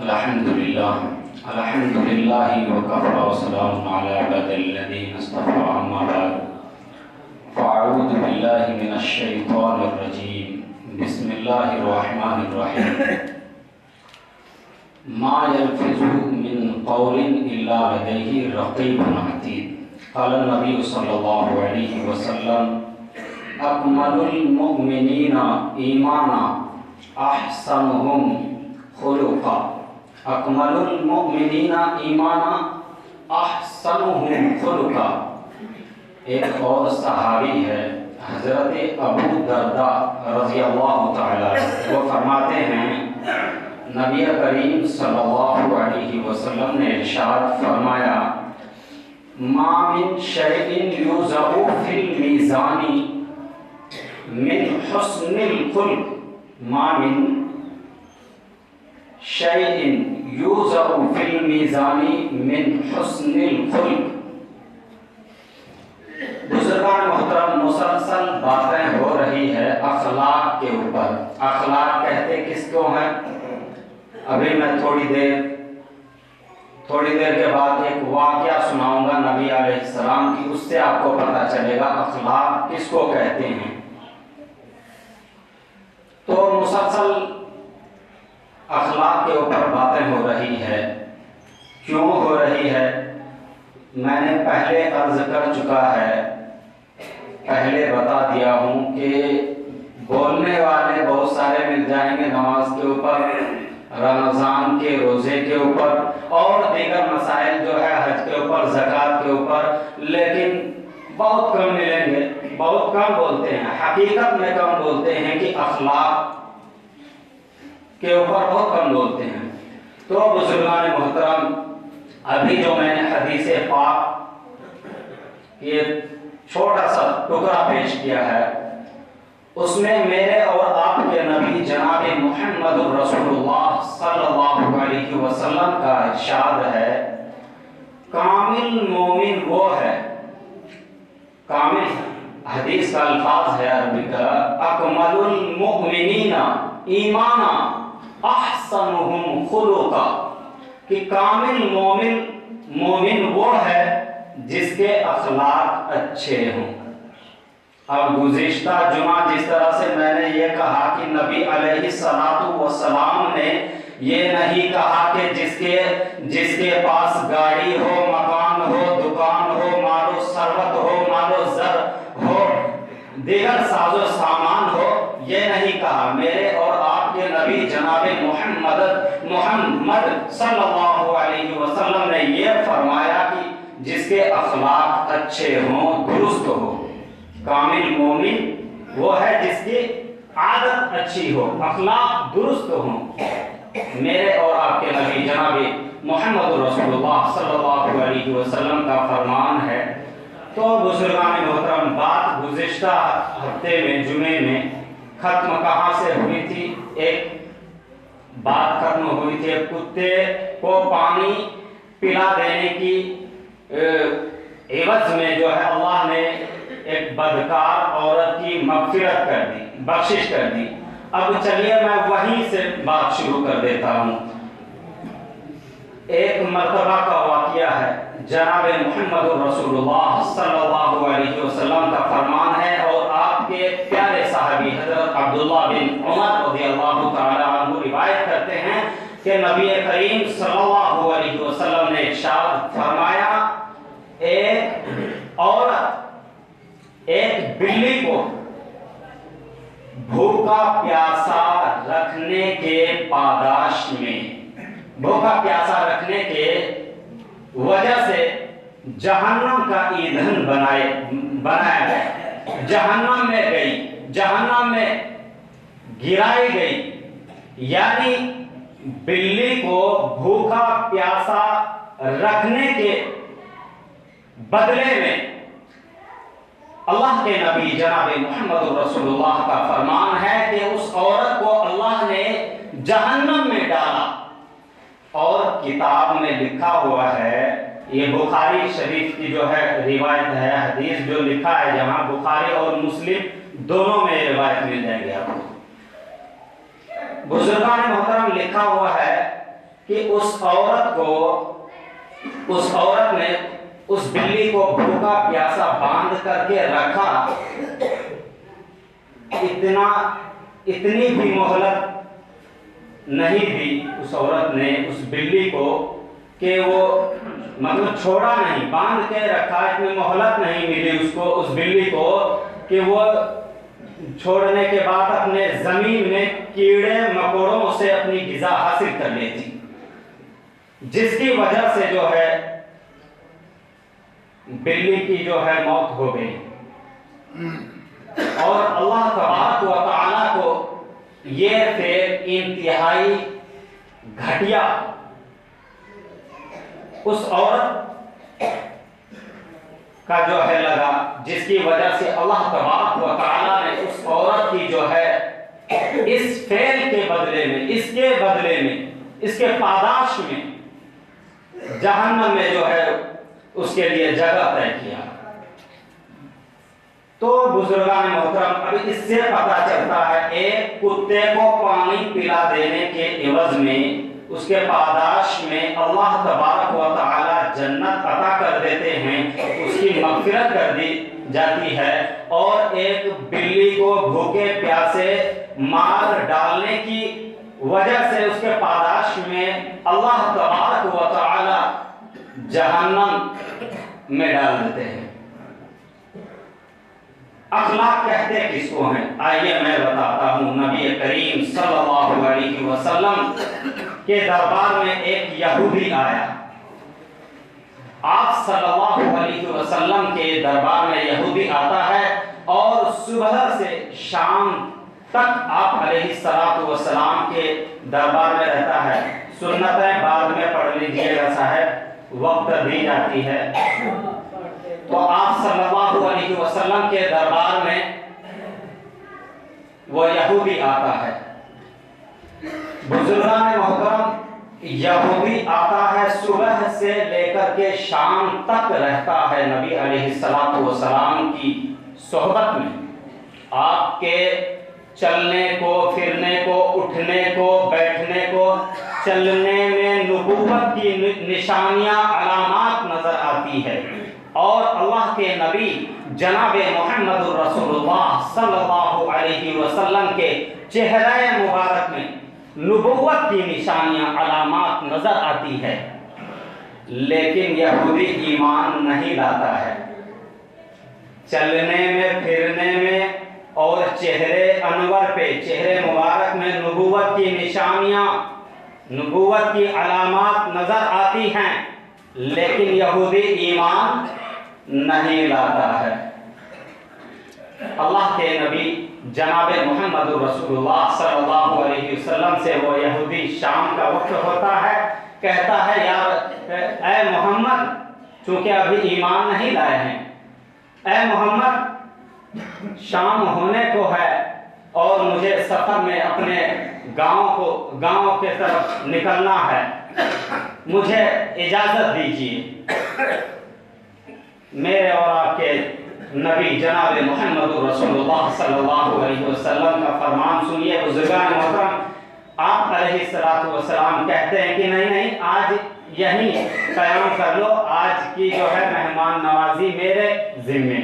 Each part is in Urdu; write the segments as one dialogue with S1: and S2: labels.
S1: الحمدللہ وکفى وسلام علی عباد الذین اصطفى اما بعد فاعوذ باللہ من الشیطان الرجیم بسم اللہ الرحمن الرحیم ما یلفظ من قول الا لدیہ رقیب عتید قال النبی صلی اللہ علیہ وسلم اکمل المؤمنین ایمانا احسنهم خلقا اکمل المؤمنین ایمانا احسنهم خلقا۔ ایک اور صحابی ہے حضرت ابو درداء رضی اللہ تعالیٰ وہ فرماتے ہیں نبی کریم صلی اللہ علیہ وسلم نے ارشاد فرمایا ما من شیء یوضع فی المیزان من حسن الخلق ما من شیء یوضع فی المیزان من حسن الخلق۔ بزرگان محترم مسلسل باتیں ہو رہی ہے اخلاق کے اوپر۔ اخلاق کہتے کس کو ہیں؟ ابھی میں تھوڑی دیر کے بعد ایک واقعہ سناؤں گا نبی علیہ السلام کی، اس سے آپ کو پتہ چلے گا اخلاق کس کو کہتے ہیں۔ تو مسلسل اخلاق کے اوپر باتیں ہو رہی ہے، کیوں ہو رہی ہے؟ میں نے پہلے عرض کر چکا ہے، پہلے بتا دیا ہوں کہ بولنے والے بہت سارے مل جائیں گے نماز کے اوپر، رمضان کے روزے کے اوپر اور دیگر مسائل جو ہے حج کے اوپر، زکوٰۃ کے اوپر، لیکن بہت کم ملیں گے، بہت کم بولتے ہیں، حقیقت میں کم بولتے ہیں کہ اخلاق کے اوپر بہت کم بولتے ہیں۔ تو بزرگان محترم ابھی جو میں نے حدیث پاک یہ چھوٹا سا ٹکڑا پیش کیا ہے، اس میں میرے اور آپ کے نبی جناب محمد رسول اللہ صلی اللہ علیہ وسلم کا ارشاد ہے کامل مومن وہ ہے، کامل حدیث کا الفاظ ہے عربی کا اکمل المؤمنین ایمانا احسنهم خلقا، کہ کامل مومن وہ ہے جس کے اخلاق اچھے ہوں۔ اب گزشتہ جمعہ جس طرح سے میں نے یہ کہا کہ نبی علیہ السلام نے یہ نہیں کہا کہ جس کے پاس گاڑی ہو، مکان ہو، دکان ہو، مال و ثروت ہو، مال و زر ہو، دیگر ساز و سامان ہو، یہ نہیں کہا۔ میرے اور آپ کے نبی جناب محمد صلی اللہ علیہ وسلم نے یہ فرمایا کہ جس کے اخلاق اچھے ہوں، درست ہو۔ کامل مومن وہ ہے جس کی عادت اچھی ہو، اخلاق درست ہوں۔ میرے اور آپ کے نبی جناب محمد رسول اللہ صلی اللہ علیہ وسلم کا فرمان ہے۔ تو بزرگان محترم بات گزشتہ ہفتے میں جمعے میں ختم کہاں سے ہوئی تھی؟ ایک بات ختم ہوئی تھی کتے کو پانی پلا دینے کی عوض میں جو ہے اللہ نے ایک بدکار عورت کی مغفرت کر دی، بخشش کر دی۔ اب چلیے میں وہیں سے بات شروع کر دیتا ہوں۔ ایک مرتبہ کا واقعہ ہے، جناب محمد رسول اللہ صلی اللہ علیہ وسلم کا فرمان ہے اور آپ کے پیارے صحابی حضرت عبداللہ بن عمر رضی اللہ تعالی عنہ روایت کرتے ہیں کہ نبی کریم صلی اللہ علیہ وسلم نے ارشاد فرمایا ایک عورت ایک بلی کو بھوکا پیاسا رکھنے کے پاداش میں، بھوکا پیاسا رکھنے کے وجہ سے جہنم کا ایندھن بنایا گیا، جہنم میں گئی، جہنم میں گرائی گئی۔ یعنی بلی کو بھوکا پیاسا رکھنے کے بدلے میں اللہ کے نبی جناب محمد رسول اللہ کا فرمان ہے کہ اس عورت کو اللہ نے جہنم میں ڈالا۔ اور کتاب میں لکھا ہوا ہے، یہ بخاری شریف کی جو ہے روایت ہے، حدیث جو لکھا ہے جہاں بخاری اور مسلم دونوں میں روایت مل جائے گی آپ کو۔ بزرگان محترم لکھا ہوا ہے کہ اس عورت نے اس بلی کو بھوکا پیاسا باندھ کر کے رکھا، اتنی بھی مہلت نہیں دی اس عورت نے اس بلی کو کہ وہ مطلب چھوڑا نہیں، باندھ کے رکھا، اتنی مہلت نہیں ملی اس کو، اس بلی کو، کہ وہ چھوڑنے کے بعد اپنے زمین میں کیڑے مکوڑوں سے اپنی غذا حاصل کر لیتی، جس کی وجہ سے جو ہے بلی کی جو ہے موت ہو گئی۔ اور اللہ تبارک و تعالیٰ کو یہ فعل انتہائی گھٹیا اس عورت کا جو ہے لگا، جس کی وجہ سے اللہ تبارک و تعالیٰ نے اس عورت کی جو ہے اس فعل کے بدلے میں، اس کے بدلے میں، اس کے پاداش میں جہنم میں جو ہے اس کے لیے جگہ طے کیا۔ تو بزرگان محترم، ابھی اس سے پتہ چلتا ہے ایک کتے کو پانی پلا دینے کے عوض میں، اس کے پاداش میں اللہ تبارک و تعالی جنت عطا کر دیتے ہیں، اس کی مغفرت کر دی جاتی ہے، اور ایک بلی کو بھوکے پیاسے مار ڈالنے کی وجہ سے اس کے پاداش میں اللہ تبارک و تعالی جہنم میں ڈال دیتے ہیں۔ اخلاق کہتے کس کو ہیں؟ آئیے میں بتاتا ہوں۔ نبی کریم صلی اللہ علیہ وسلم کے دربار میں ایک یہودی آیا۔ آپ صلی اللہ علیہ وسلم کے دربار میں یہودی آتا ہے اور صبح سے شام تک آپ علیہ السلام کے دربار میں رہتا ہے۔ سنتیں بعد میں پڑھ لیجئے گا صاحب، وقت دی جاتی ہے۔ تو آپ صلی اللہ علیہ وسلم کے دربار میں وہ یہودی آتا ہے۔ بزرگان محترم، یہودی آتا ہے، صبح سے لے کر کے شام تک رہتا ہے نبی علیہ السلام کی صحبت میں۔ آپ کے چلنے کو، پھرنے کو، اٹھنے کو، بیٹھنے کو، چلنے میں نبوت کی نشانیاں، علامات نظر آتی ہے، اور اللہ کے نبی جناب محمد رسول اللہ صلی اللہ علیہ وسلم کے چہرے مبارک میں نبوت کی نشانیاں، علامات نظر آتی ہے، لیکن یہودی ایمان نہیں لاتا ہے۔ چلنے میں، پھرنے میں اور چہرے انور پہ، چہرے مبارک میں نبوت کی نشانیاں، نبوت کی علامات نظر آتی ہیں، لیکن یہودی ایمان نہیں لاتا ہے۔ اللہ کے نبی جناب محمد رسول اللہ صلی اللہ علیہ وسلم سے وہ یہودی، شام کا وقت ہوتا ہے، کہتا ہے اے محمد، چونکہ ابھی ایمان نہیں لائے ہیں، اے محمد شام ہونے کو ہے اور مجھے سفر میں اپنے گاؤں کے طرف نکلنا ہے، مجھے اجازت دیجیے۔ میرے اور آپ کے نبی جناب محمد رسول اللہ صلی اللہ علیہ وسلم کا فرمان سنیے بزرگان محترم۔ آپ علیہ السلام کہتے ہیں کہ نہیں، آج یہیں قیام کر لو، آج کی جو ہے مہمان نوازی میرے ذمے،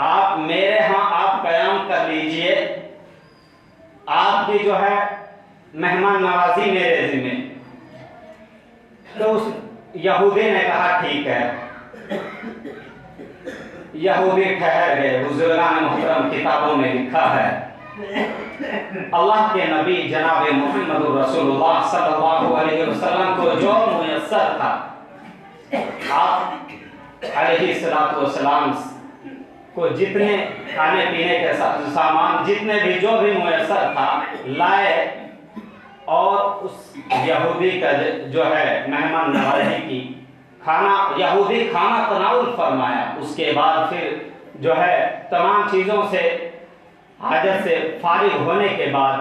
S1: آپ میرے ہاں آپ قیام کر لیجئے، آپ کی جو ہے مہمان نوازی میرے ذمے۔ تو اس یہودی نے کہا ٹھیک ہے۔ یہودی ٹھہر گئے۔ بزرگان محترم، کتابوں میں لکھا ہے اللہ کے نبی جناب محمد رسول اللہ صلی اللہ علیہ وسلم کو جو میسر تھا، آپ علیہ السلام کو جتنے کھانے پینے کے سامان، جتنے بھی جو بھی میسر تھا لائے، اور اس یہودی کا جو ہے مہمان نوازی کی، یہودی کھانا تناول فرمایا۔ اس کے بعد پھر جو ہے تمام چیزوں سے، حاجت سے فارغ ہونے کے بعد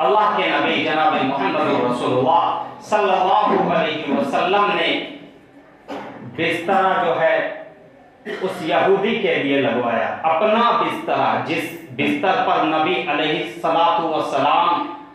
S1: اللہ کے نبی جناب محمد رسول اللہ صلی اللہ علیہ وسلم نے بستر جو ہے اس یہودی کے لیے لگوایا، اپنا بستر، جس بستر پر نبی علیہ السلام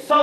S1: 100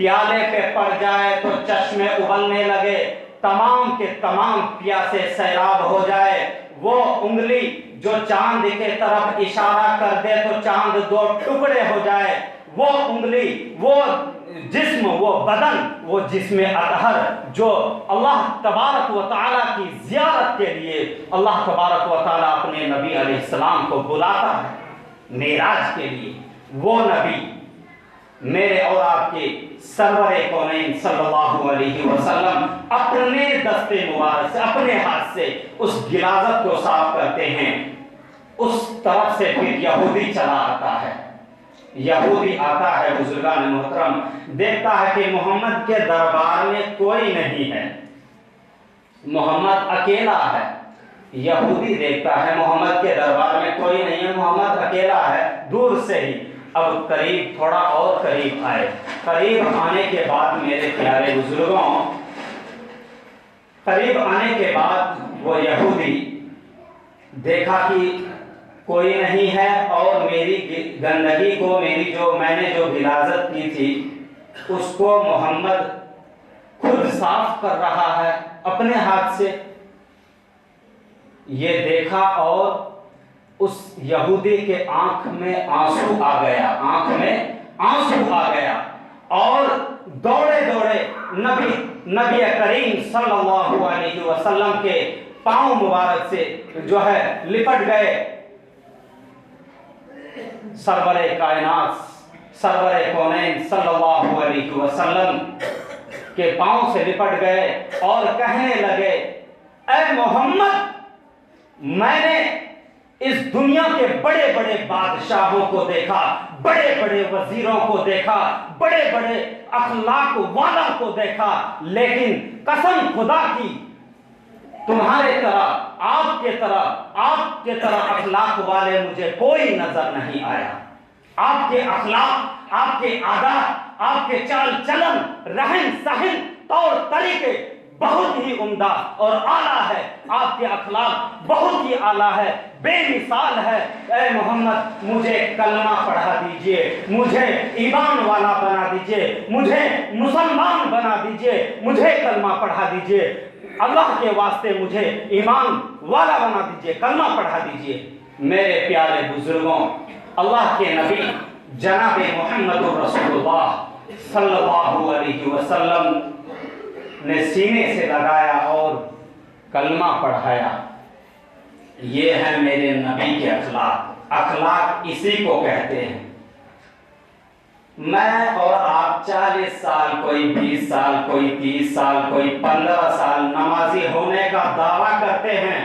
S1: پیالے پہ پڑ جائے تو چشمے ابلنے لگے، تمام کے تمام پیاسے سیراب ہو جائے، وہ انگلی جو چاند کے طرف اشارہ کر دے تو چاند دو ٹکڑے ہو جائے، وہ انگلی، وہ جسم، وہ بدن، وہ جسم اطہر جو اللہ تبارک و تعالیٰ کی زیارت کے لیے اللہ تبارک و تعالیٰ اپنے نبی علیہ السلام کو بلاتا ہے معراج کے لیے، وہ نبی میرے اور آپ کے سرور کونین صلی اللہ علیہ وسلم اپنے دستے مبارک سے، اپنے ہاتھ سے اس غلاظت کو صاف کرتے ہیں، اس طرف سے پھر یہودی چلا آتا ہے، یہودی آتا ہے بزرگان محترم، دیکھتا ہے کہ محمد کے دربار میں کوئی نہیں ہے، محمد اکیلا ہے، یہودی دیکھتا ہے محمد کے دربار میں کوئی نہیں ہے، محمد اکیلا ہے، دور سے ہی اب قریب، تھوڑا اور قریب آئے، قریب آنے کے بعد میرے پیارے بزرگوں، قریب آنے کے بعد وہ یہودی دیکھا کہ کوئی نہیں ہے اور میری گندگی کو، میری جو میں نے جو غلاظت کی تھی اس کو محمد خود صاف کر رہا ہے اپنے ہاتھ سے، یہ دیکھا اور اس یہودی کے آنکھ میں آنسو آ گیا، آنکھ میں آنسو آ گیا، اور دوڑے دوڑے نبی کریم صلی اللہ علیہ وسلم کے پاؤں مبارک سے جو ہے لپٹ گئے، سرور کائنات سرور کونین صلی اللہ علیہ وسلم کے پاؤں سے لپٹ گئے اور کہنے لگے، اے محمد، میں نے اس دنیا کے بڑے بڑے بادشاہوں کو دیکھا، بڑے بڑے وزیروں کو دیکھا، بڑے بڑے اخلاق والا کو دیکھا، لیکن قسم خدا کی تمہارے طرح، آپ کے طرح اخلاق والے مجھے کوئی نظر نہیں آیا، آپ کے اخلاق، آپ کے عادات، آپ کے چال چلن، رہن سہن، طور طریقے بہت ہی عمدہ اور اعلیٰ ہے، آپ کے اخلاق بہت ہی اعلیٰ ہے، بے مثال ہے، اے محمد مجھے کلمہ پڑھا دیجئے، مجھے ایمان والا بنا دیجئے، مجھے مسلمان بنا دیجئے، مجھے کلمہ پڑھا دیجئے، اللہ کے واسطے مجھے ایمان والا بنا دیجئے، کلمہ پڑھا دیجئے۔ میرے پیارے بزرگوں، اللہ کے نبی جناب محمد رسول اللہ صلی اللہ علیہ وسلم نے سینے سے لگایا اور کلمہ پڑھایا، یہ ہے میرے نبی کے اخلاق، اخلاق اسی کو کہتے ہیں۔ میں اور آپ 40 سال، کوئی 20 سال، کوئی 30 سال، کوئی 15 سال نمازی ہونے کا دعویٰ کرتے ہیں،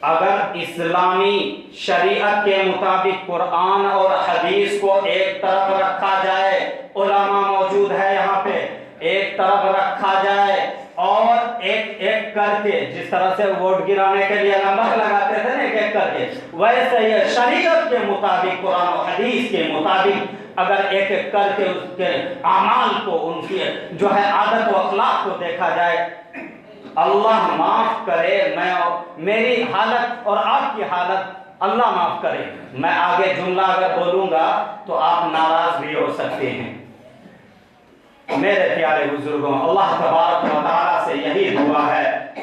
S1: اگر اسلامی شریعت کے مطابق قرآن اور حدیث کو ایک طرف رکھا جائے، علماء موجود ہے یہاں پہ، ایک طرف رکھا جائے اور ایک ایک کر کے، جس طرح سے ووٹ گرانے کے لیے نمبر لگاتے تھے نا ایک ایک کر کے، ویسے یہ شریعت کے مطابق، قرآن و حدیث کے مطابق اگر ایک ایک کر کے اس کے اعمال کو، ان کی جو ہے عادت و اخلاق کو دیکھا جائے، اللہ معاف کرے، میری حالت اور آپ کی حالت اللہ معاف کرے، میں آگے جملہ اگر بولوں گا تو آپ ناراض بھی ہو سکتے ہیں۔ میرے پیارے بزرگوں، اللہ تبارک و تعالیٰ سے یہی دعا ہے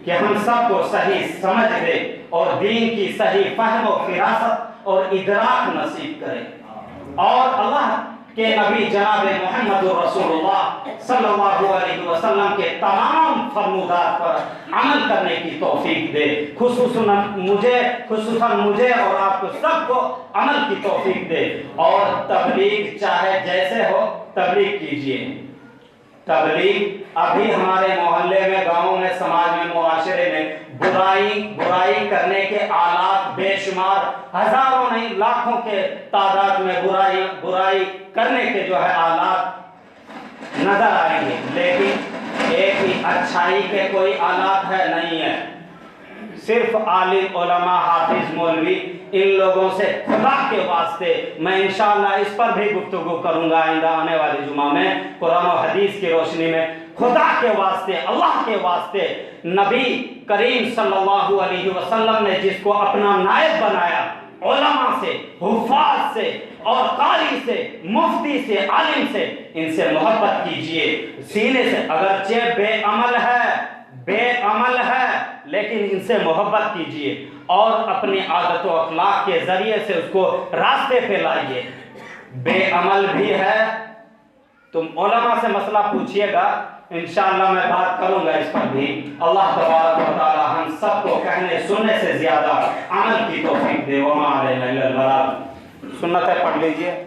S1: کہ ہم سب کو صحیح سمجھ دے اور دین کی صحیح فہم و فراست اور ادراک نصیب کرے، اور اللہ کہ نبی جناب محمد رسول اللہ صلی اللہ علیہ وسلم کے تمام فرمودات پر عمل کرنے کی توفیق دے، خصوصاً مجھے اور آپ کو سب کو عمل کی توفیق دے، اور تبلیغ چاہے جیسے ہو تبلیغ کیجئے۔ تبلیغ ابھی ہمارے محلے میں، گاؤں میں، سماج میں، معاشرے میں برائی کرنے کے آلات بے شمار، ہزاروں نہیں لاکھوں کے تعداد میں برائی کرنے کے جو ہے آلات نظر آئیں گے، لیکن ایک ہی اچھائی کے کوئی آلات ہے نہیں ہے۔ صرف عالم، علماء، حافظ، مولوی، ان لوگوں سے خدا کے واسطے میں انشاءاللہ اس پر بھی گفتگو کروں گا آئندہ آنے والے جمعہ میں، قرآن و حدیث کی روشنی میں، خدا کے واسطے، اللہ کے واسطے، نبی کریم صلی اللہ علیہ وسلم نے جس کو اپنا نائب بنایا، علماء سے، حفاظ سے اور قاری سے، مفتی سے، عالم سے، ان سے محبت کیجئے سینے سے، اگرچہ بے عمل ہے لیکن ان سے محبت کیجئے اور اپنی عادت و اخلاق کے ذریعے سے اس کو راستے پہ لائیے۔ بے عمل بھی ہے، تم علماء سے مسئلہ پوچھئے گا، انشاءاللہ میں بات کروں گا اس پر بھی۔ اللہ تبارک و تعالی ہم سب کو کہنے سننے سے زیادہ عمل کی توفیق دے۔ وما علینا الا البلاغ۔ سنتیں پڑھ لیجئے۔